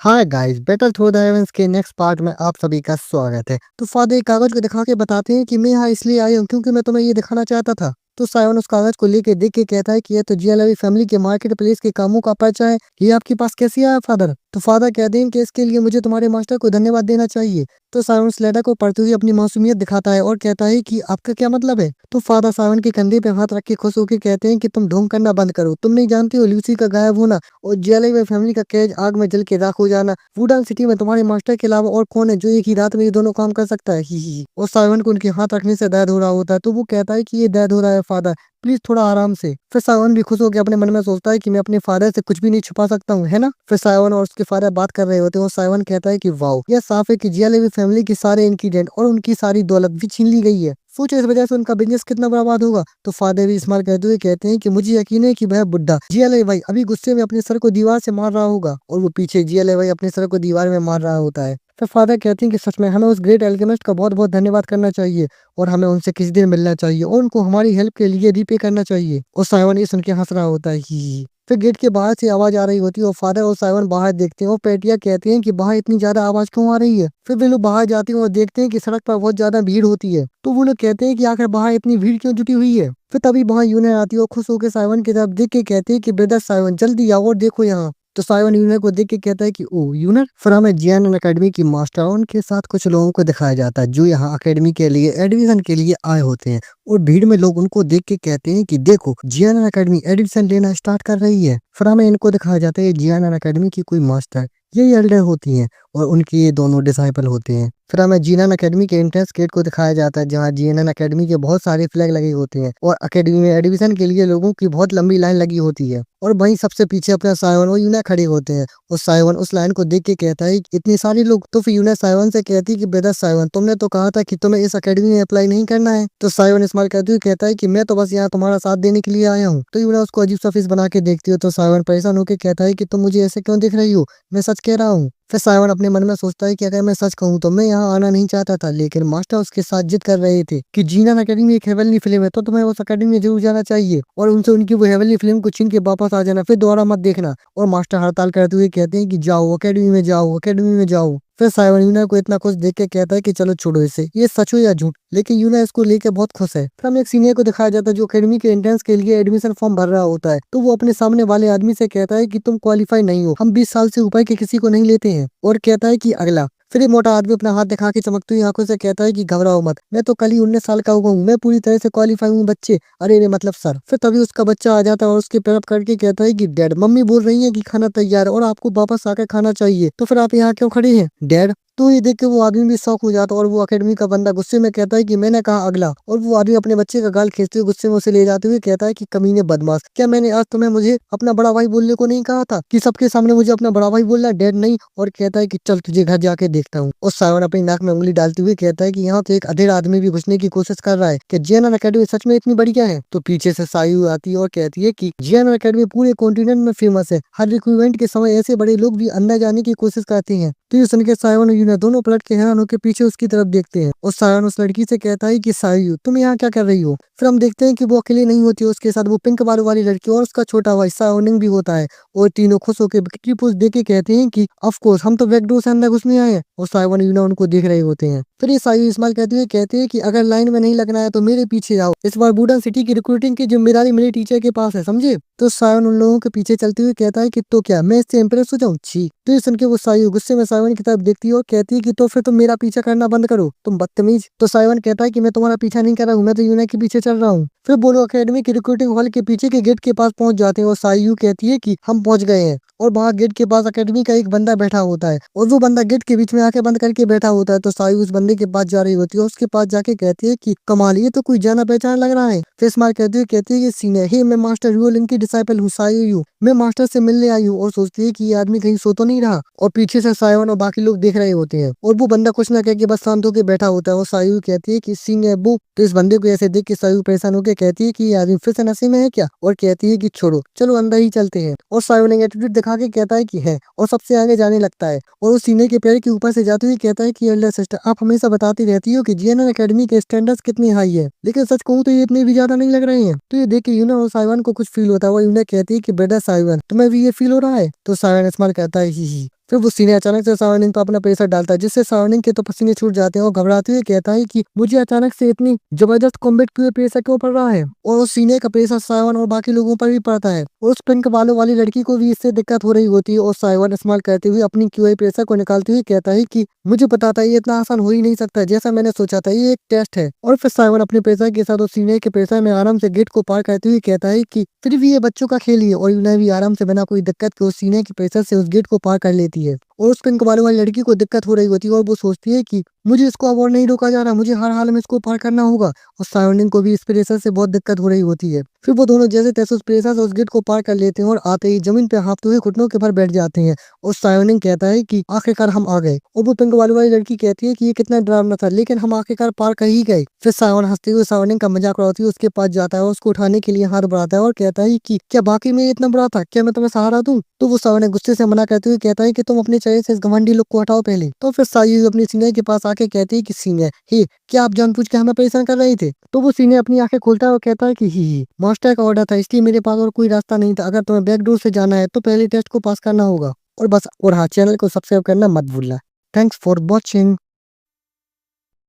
Hi guys, better through the heavens के next part में आप सभी का स्वागत है। तो फादर एक कागज को दिखा के बताते हैं कि मैं यहाँ इसलिए आई हूँ क्योंकि मैं तुम्हें ये दिखाना चाहता था। तो साइमन उस कागज को लेके देख के कहता है कि ये तो जियालवी फैमिली के मार्केट प्लेस के कामों का पर्चा है। ये आपके पास कैसे आया फादर? तो फादर कहते हैं कि इसके लिए मुझे तुम्हारे मास्टर को धन्यवाद देना चाहिए। तो साइमन उस लेटर को पढ़ते हुए अपनी मासूमियत दिखाता है और कहता है कि आपका क्या मतलब है? तो फादर साइमन के कंधे पे हाथ रख के खुश होकर कहते हैं कि तुम ढोंग करना बंद करो। तुम नहीं जानते हो लूसी का गायब होना और जियालवी फैमिली का कैद आग में जल के राख हो जाना। वुडन सिटी में तुम्हारे मास्टर के अलावा और कौन है जो एक ही रात में ये दोनों काम कर सकता है? ही। और साइमन को उनके हाथ रखने से दर्द हो रहा होता है तो वो कहता है कि ये दर्द हो रहा है फादर, प्लीज थोड़ा आराम से। फिर साइमन भी खुश होकर अपने मन में सोचता है कि मैं अपने फादर से कुछ भी नहीं छुपा सकता हूँ, है ना? फिर साइमन और उसके फादर बात कर रहे होते हैं और साइमन कहता है कि वाओ, यह साफ है कि जियालेवी फैमिली के सारे इंग्रेडिएंट और उनकी सारी दौलत भी छीन ली गई है। सोचो इस वजह से उनका बिजनेस कितना बर्बाद होगा। तो फादर भी इस्तेमाल करते हुए कहते हैं कि मुझे यकीन है कि वह बुड्ढा जियालेवी भाई अभी गुस्से में अपने सर को दीवार से मार रहा होगा और वो पीछे जियालेवी भाई अपने सर को दीवार में मार रहा होता है। फिर फादर कहते हैं कि सच में हमें उस ग्रेट एल्केमिस्ट का बहुत बहुत धन्यवाद करना चाहिए और हमें उनसे किसी दिन मिलना चाहिए और उनको हमारी हेल्प के लिए रीपे करना चाहिए। और साइमन ये सुन के हंस रहा होता है ही। फिर गेट के बाहर से आवाज आ रही होती है और फादर और साइमन बाहर देखते हैं और पेटिया कहते हैं कि बाहर इतनी ज्यादा आवाज क्यों आ रही है। फिर वे लोग बाहर जाते हैं और देखते हैं कि सड़क पर बहुत ज्यादा भीड़ होती है। तो वो लोग कहते हैं कि आखिर बाहर इतनी भीड़ क्यों जुटी हुई है। फिर तभी वहां यूनियन आती है और खुश होकर साइमन की तरफ देख के कहते हैं कि ब्रदर साइमन जल्दी आओ और देखो यहाँ। तो साइमन यूनर को देख के कहता है कि ओ यूनर। फिर हमें जियान अकेडमी की मास्टर और उनके साथ कुछ लोगों को दिखाया जाता है जो यहाँ अकेडमी के लिए एडमिशन के लिए आए होते हैं और भीड़ में लोग उनको देख के कहते हैं कि देखो जियान अकेडमी एडमिशन लेना स्टार्ट कर रही है। फिर हमें इनको दिखाया जाता है जियान अकेडमी की कोई मास्टर ये एल्डर होती हैं और उनके ये दोनों डिसाइपल होते हैं। फिर हमें जीएनएन अकेडमी के एंट्रेंस गेट को दिखाया जाता है जहाँ जीएनएन अकेडमी के बहुत सारे फ्लैग लगे होते हैं और अकेडमी में एडमिशन के लिए लोगों की बहुत लंबी लाइन लगी होती है। और वहीं सबसे पीछे अपना साइमन और यूना खड़े होते हैं और साइमन उस लाइन को देख के कहता है कि इतने सारे लोग। तो फिर यूना साइमन से कहती है कि ब्रदर साइमन तुमने तो कहा था कि तुम्हें इस अकेडमी में अप्लाई नहीं करना है। तो साइमन इस्तेमाल करते हुए कहता है कि मैं तो बस यहाँ तुम्हारा साथ देने के लिए आया हूँ। तो यूना उसको अजीब सा फेस बना के देखती हो तो साइमन परेशान होकर कहता है कि तुम मुझे ऐसे क्यों देख रही हो, मैं सच कह रहा हूँ। फिर साइमन अपने मन में सोचता है कि अगर मैं सच कहूँ तो मैं यहाँ आना नहीं चाहता था लेकिन मास्टर उसके साथ जिद कर रहे थे कि जीनन अकेडमी एक हेवनली फिल्म है तो तुम्हें उस अकेडमी में जरूर जाना चाहिए और उनसे उनकी वो हेवनली फिल्म को छीन के वापस आ जाना, फिर दोबारा मत देखना। और मास्टर हड़ताल करते हुए कहते हैं कि जाओ अकेडमी में जाओ, अकेडमी में जाओ। फिर साइमन यूना को इतना खुश देख के कहता है कि चलो छोड़ो इसे, ये सच हो या झूठ। लेकिन यूना इसको लेके बहुत खुश है। फिर हमें एक सीनियर को दिखाया जाता है जो अकेडमी के एंट्रेंस के लिए एडमिशन फॉर्म भर रहा होता है। तो वो अपने सामने वाले आदमी से कहता है कि तुम क्वालिफाई नहीं हो, हम 20 साल से ऊपर के किसी को नहीं लेते हैं। और कहता है कि अगला। फिर ये मोटा आदमी अपना हाथ दिखा के चमकती हुई आंखों से कहता है कि घबराओ मत, मैं तो कल ही 19 साल का हुआ हूँ, मैं पूरी तरह से क्वालिफाई हूँ बच्चे। अरे रे मतलब सर। फिर तभी उसका बच्चा आ जाता है और उसके पैर पकड़ के कहता है कि डैड मम्मी बोल रही है कि खाना तैयार है और आपको वापस आकर खाना चाहिए, तो फिर आप यहाँ क्यों खड़े हैं डैड? तो ये देख के वो आदमी भी शौक हो जाता है और वो अकेडमी का बंदा गुस्से में कहता है कि मैंने कहा अगला। और वो आदमी अपने बच्चे का गाल खींचते हुए गुस्से में उसे ले जाते हुए कहता है कि कमीने बदमाश, क्या मैंने आज तुम्हें मुझे अपना बड़ा भाई बोलने को नहीं कहा था कि सबके सामने मुझे अपना बड़ा भाई बोलना, डैड नहीं। और कहता है कि चल तुझे घर जाके देखता हूँ। और सावन अपनी नाक में उंगली डालते हुए कहता है कि यहाँ तो एक अधेड़ आदमी भी घुसने की कोशिश कर रहा है कि जेएनएन अकेडमी सच में इतनी बढ़िया है। तो पीछे से सायु आती है और कहती है कि जेएनएन अकेडमी पूरे कॉन्टिनेंट में फेमस है, हर रिक्रूटमेंट के समय ऐसे बड़े लोग भी अंदर जाने की कोशिश करते हैं। तो ये सुन के सायन और यूना दोनों पलट के हैरान होकर पीछे उसकी तरफ देखते हैं और सायन उस लड़की से कहता है कि सायु तुम यहाँ क्या कर रही हो। फिर हम देखते हैं कि वो अकेले नहीं होती है, उसके साथ वो पिंक बालों वाली लड़की और उसका छोटा भाई सायोनिंग भी होता है। और तीनों खुश होकर विक्ट्री पोज दे के कहते हैं कि ऑफ कोर्स हम तो बैकडोर से अंदर घुसने आए हैं। और सायन और यूना उनको देख रहे होते हैं। फिर ये सायु इस्तेमाल करते हुए कहते हैं कि अगर लाइन में नहीं लगना है तो मेरे पीछे आओ, इस बार वुडन सिटी की रिक्रूटिंग की जिम्मेदारी मेरे टीचर के पास है, समझे? तो सायन उन लोगों के पीछे चलते हुए कहता है कि तो क्या मैं इससे इम्प्रेस हो जाऊं? छी। तो ये सुन के वो सायु गुस्से में सायन की तरफ देखती है और कहती है कि तो फिर तुम मेरा पीछा करना बंद करो, तुम बदतमीज। तो सायन कहता है कि मैं तुम्हारा पीछा नहीं कर रहा हूँ, मैं तो यूना के पीछे चल रहा हूँ। फिर बोलो अकेडमी की रिक्रूटिंग हॉल के पीछे के गेट के पास पहुंच जाते हैं और सायु कहती है कि हम पहुंच गए हैं। और वहाँ गेट के पास अकेडमी का एक बंदा बैठा होता है और वो बंदा गेट के बीच में आके बंद करके बैठा होता है। तो सायु उस बंदे के पास जा रही होती है और उसके पास जाके कहती है कि कमाल, ये तो कोई जाना पहचान लग रहा है। फिर स्माइल करती हुई कहती है कि सीनियर, हे मैं मास्टर यूलिन की डिसाइपल हूँ सायु, मैं मास्टर से मिलने आई हूँ। और सोचती है कि ये आदमी कहीं सो तो नहीं रहा। और पीछे से सायन और बाकी लोग देख रहे होते हैं और वो बंदा कुछ ना कह के बस शांत होकर बैठा होता है। और सायु कहती है कि सीनियर वो। तो इस बंदे को ऐसे देख के सायु परेशान होकर कहती है कि ये आदमी फिर से नशे में है क्या? और कहती है कि छोड़ो चलो अंदर ही चलते हैं। और सायु ने एटीट्यूड दिखा के कहता है कि है और सबसे आगे जाने लगता है और उस सीनियर के पैर के ऊपर से जाते हुए कहता है कि एल्डर सिस्टर, आप हमेशा बताती रहती हो कि जीएनएन अकेडमी के स्टैंडर्ड्स कितने हाई है, लेकिन सच कहूँ तो ये इतने भी ज्यादा नहीं लग रहे हैं। तो ये देख के यूना और साइवन को कुछ फील होता है और यूना कहती है कि ब्रदर साइवन तुम्हें भी ये फील हो रहा है? तो साइवन स्माइल करता है ही। फिर वो सीनियर अचानक से सराउंडिंग पे अपना प्रेशर डालता है, जिससे सराउंडिंग के तो पसीने छूट जाते हैं और घबराते हुए कहता है कि मुझे अचानक से इतनी जबरदस्त कॉम्बैट क्यों प्रेशर क्यों पड़ रहा है। और उस सीनियर का प्रेशर साइमन और बाकी लोगों पर भी पड़ता है। और उस पिंक बालों वाली लड़की को भी इससे दिक्कत हो रही होती है और साइमन इस्तेमाल करते हुए अपनी क्यूआई प्रेशर को निकालते हुए कहता है कि मुझे पता था ये इतना आसान हो ही नहीं सकता जैसा मैंने सोचा था, ये एक टेस्ट है। और फिर साइमन अपने प्रेशर के साथ उस सीनियर के प्रेशर में आराम से गेट को पार करते हुए कहता है कि फिर भी ये बच्चों का खेल ही है। और यूना भी आराम से बिना कोई दिक्कत के उस सीनियर के प्रेशर से उस गेट को पार कर लेती है। और उस पिंक बालों वाली लड़की को दिक्कत हो रही होती है और वो सोचती है कि मुझे इसको अब और नहीं रोका जा रहा, मुझे हर हाल में इसको पार करना होगा। और सायोनिन को भी इस प्रेशर से बहुत दिक्कत हो रही होती है। फिर वो दोनों जैसे तैसे उस प्रेशर से उस गेट को पार कर लेते हैं और आते ही जमीन पे हाँफते हुए घुटनों के भर बैठ जाते हैं। और सायोनिन कहता है कि आखिरकार हम आ गए। और वो पिंक बालों वाली लड़की कहती है कि ये कितना डरावना था, लेकिन हम आखिरकार पार कर ही गए। फिर सायोन हंसते हुए सायोनिन का मजाक उड़ाते हुए उसके पास जाता है और उसको उठाने के लिए हाथ बढ़ाता है और कहता है कि क्या बाकी में ये इतना बड़ा था, क्या मैं तुम्हें सहारा दूं। तो वो सायोन गुस्से से मना करते हुए कहता है कि तुम अपने चेहरे से इस घमंडी लुक को हटाओ पहले। तो फिर सायु अपनी सीनियर के पास आके कहती है कि सीनियर हे, क्या आप जानबूझ के हमें परेशान कर रहे थे। तो वो सीनियर अपनी आंखें खोलता है और कहता है कि ही मास्टर का ऑर्डर था, इसलिए मेरे पास और कोई रास्ता नहीं था। अगर तुम्हें बैकडोर से जाना है तो पहले टेस्ट को पास करना होगा। और बस, और हाँ, चैनल को सब्सक्राइब करना मत भूलना। Thanks for watching.